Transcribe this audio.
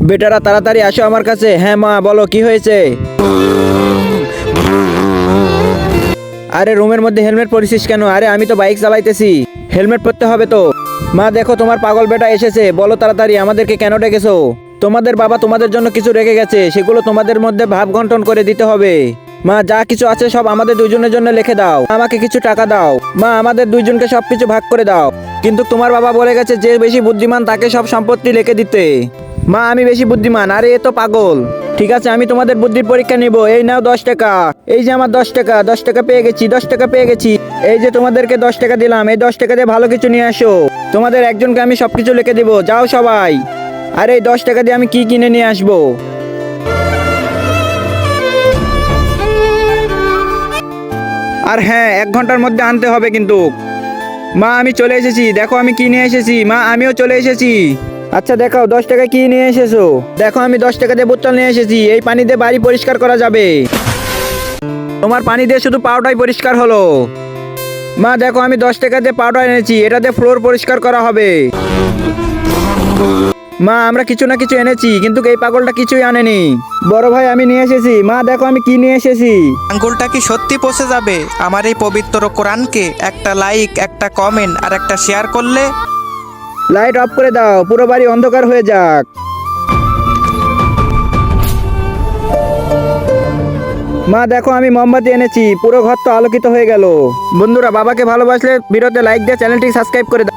বেটারা তাড়াতাড়ি আসো আমার কাছে। হ্যাঁ মা বলো কি হয়েছে? আরে রুমের মধ্যে হেলমেট পরেছিস কেন? আরে আমি তো বাইক চালাইতেছি, হেলমেট পরতে হবে তো। মা দেখো তোমার পাগল বেটা এসেছে, বলো তাড়াতাড়ি আমাদেরকে কেন ডেকেছো? তোমাদের বাবা তোমাদের জন্য কিছু রেখে গেছে, সেগুলো তোমাদের মধ্যে ভাব গঠন করে দিতে হবে। মা যা কিছু আছে সব আমাদের দুইজনের জন্য লিখে দাও, আমাকে কিছু টাকা দাও। মা আমাদের দুইজনকে সবকিছু ভাগ করে দাও। কিন্তু তোমার বাবা বলে গেছে যে বেশি বুদ্ধিমান তাকে সব সম্পত্তি লিখে দিতে। মা আমি বেশি বুদ্ধিমান? আরে এ তো পাগল। ঠিক আছে আমি তোমাদের বুদ্ধির পরীক্ষা নিব। এই নাও 10 টাকা। এই যে আমার 10 টাকা, 10 টাকা পেয়ে গেছি, 10 টাকা পেয়ে গেছি। এই যে তোমাদেরকে 10 টাকা দিলাম, এই 10 টাকা দিয়ে ভালো কিছু নিয়ে আসো। তোমাদের একজনকে আমি সবকিছু লিখে দিব, যাও সবাই। আর এই 10 টাকা দিয়ে আমি কি কিনে নিয়ে আসবো? আর হ্যাঁ 1 ঘন্টার মধ্যে আনতে হবে কিন্তু। মা আমি চলে এসেছি, দেখো আমি কি নিয়ে এসেছি। মা আমিও চলে এসেছি। আচ্ছা দেখাও 10 টাকা কি নিয়ে এসেছো। দেখো আমি 10 টাকা দিয়ে বোতল নিয়ে এসেছি, এই পানি দিয়ে বাড়ি পরিষ্কার করা যাবে। তোমার পানি দিয়ে শুধু পাউডারই পরিষ্কার হলো। মা দেখো আমি 10 টাকা দিয়ে পাউডার এনেছি, এটা দিয়ে ফ্লোর পরিষ্কার করা হবে। মা আমরা কিছু না কিছু এনেছি, কিন্তু এই পাগলটা কিছুই আনেনি। বড় ভাই আমি নিয়ে এসেছি, মা দেখো আমি কি নিয়ে এসেছি। আঙ্গুলটা কি সত্যি পচে যাবে আমার এই পবিত্র কোরআনকে একটা লাইক, একটা কমেন্ট আর একটা শেয়ার করলে? লাইট অফ করে দাও, পুরো বাড়ি অন্ধকার হয়ে যাক। মা দেখো আমি মোমবাতি এনেছি, পুরো ঘর তো আলোকিত হয়ে গেল। বন্ধুরা বাবাকে ভালোবাসলে ভিডিওতে লাইক দিয়ে চ্যানেলটি সাবস্ক্রাইব করে দাও।